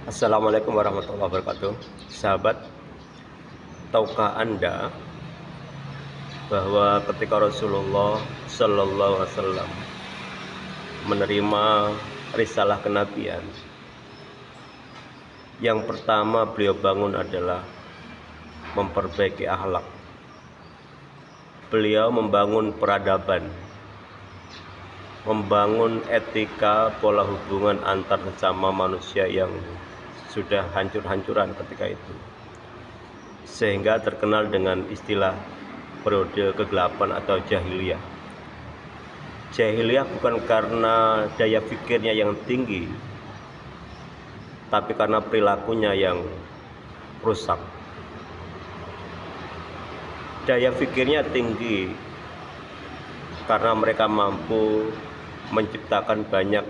Assalamualaikum warahmatullahi wabarakatuh. Sahabat, tahukah Anda bahwa ketika Rasulullah Shallallahu Alaihi Wasallam menerima risalah kenabian, yang pertama beliau bangun adalah memperbaiki akhlak. Beliau membangun peradaban, membangun etika pola hubungan antar sesama manusia yang sudah hancur-hancuran ketika itu, sehingga terkenal dengan istilah periode kegelapan atau jahiliyah. Jahiliyah bukan karena daya pikirnya yang tinggi, tapi karena perilakunya yang rusak. Daya pikirnya tinggi karena mereka mampu menciptakan banyak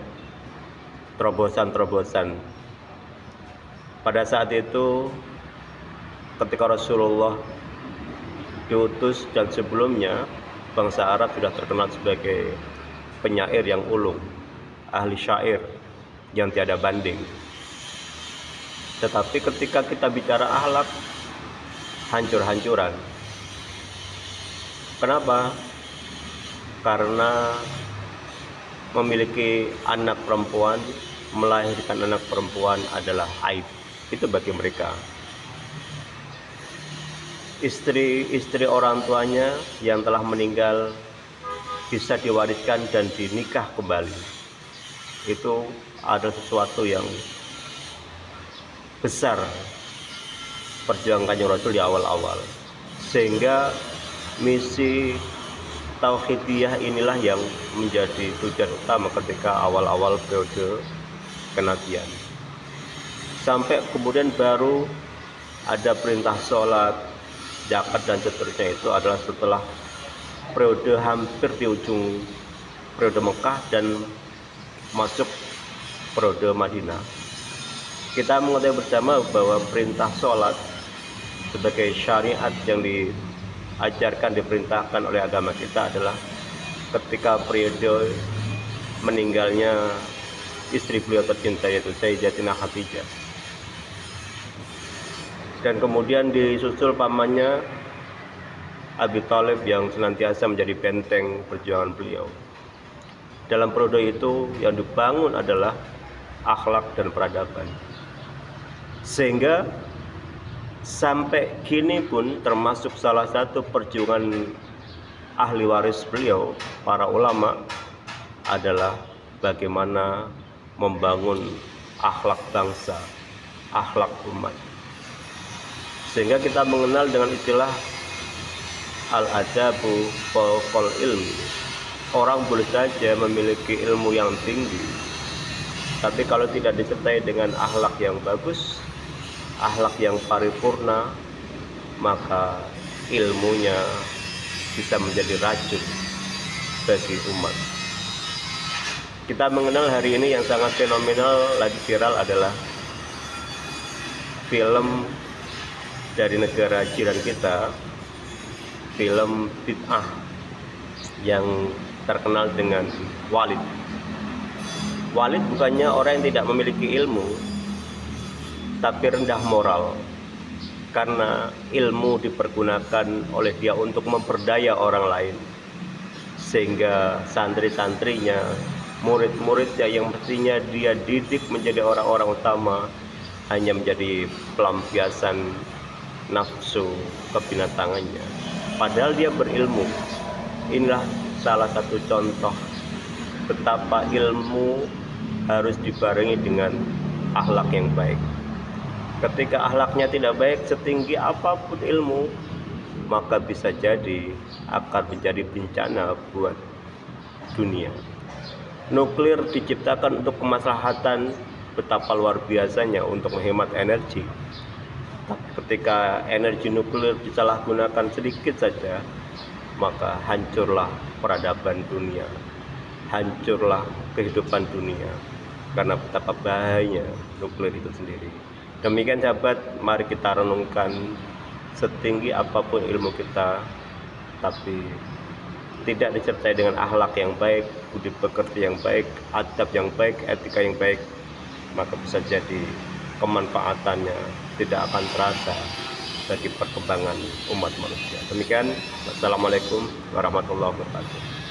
terobosan-terobosan. Pada saat itu, ketika Rasulullah diutus dan sebelumnya, bangsa Arab sudah terkenal sebagai penyair yang ulung, ahli syair yang tiada banding. Tetapi ketika kita bicara akhlak, hancur-hancuran. Kenapa? Karena memiliki anak perempuan, melahirkan anak perempuan adalah aib. Itu bagi mereka. Istri orang tuanya yang telah meninggal bisa diwariskan dan dinikah kembali. Itu adalah sesuatu yang besar perjuangan Kanjeng Rasul di awal-awal. Sehingga misi tauhidiyah inilah yang menjadi tujuan utama ketika awal-awal periode kenabian. Sampai kemudian baru ada perintah sholat, zakat dan seterusnya, itu adalah setelah periode hampir di ujung periode Mekah dan masuk periode Madinah. Kita mengetahui bersama bahwa perintah sholat sebagai syariat yang diajarkan, diperintahkan oleh agama kita adalah ketika periode meninggalnya istri beliau tercinta, yaitu Sayyidatina Khadijah. Dan kemudian disusul pamannya Abi Thalib yang senantiasa menjadi benteng perjuangan beliau. Dalam periode itu yang dibangun adalah akhlak dan peradaban. Sehingga sampai kini pun termasuk salah satu perjuangan ahli waris beliau, para ulama, adalah bagaimana membangun akhlak bangsa, akhlak umat. Sehingga kita mengenal dengan istilah al-adabu fawqal ilmi. Orang boleh saja memiliki ilmu yang tinggi, tapi kalau tidak disertai dengan akhlak yang bagus, akhlak yang paripurna, maka ilmunya bisa menjadi racun bagi umat. Kita mengenal hari ini yang sangat fenomenal, lagi viral, adalah film dari negara jiran kita, film bid'ah yang terkenal dengan Walid. Walid bukannya orang yang tidak memiliki ilmu, tapi rendah moral, karena ilmu dipergunakan oleh dia untuk memperdaya orang lain, sehingga santri-santrinya, murid-muridnya yang mestinya dia didik menjadi orang-orang utama, hanya menjadi pelampiasan nafsu kebinatangannya, padahal dia berilmu. Inilah salah satu contoh betapa ilmu harus dibarengi dengan akhlak yang baik. Ketika akhlaknya tidak baik, setinggi apapun ilmu, maka bisa jadi akan menjadi bencana buat dunia. Nuklir diciptakan untuk kemaslahatan, betapa luar biasanya untuk menghemat energi. Tapi ketika energi nuklir disalahgunakan sedikit saja, maka hancurlah peradaban dunia, hancurlah kehidupan dunia, karena betapa bahayanya nuklir itu sendiri. Demikian sahabat, mari kita renungkan, setinggi apapun ilmu kita, tapi tidak disertai dengan akhlak yang baik, budi pekerti yang baik, adab yang baik, etika yang baik, maka bisa jadi kemanfaatannya tidak akan terasa bagi perkembangan umat manusia. Demikian, wassalamualaikum warahmatullahi wabarakatuh.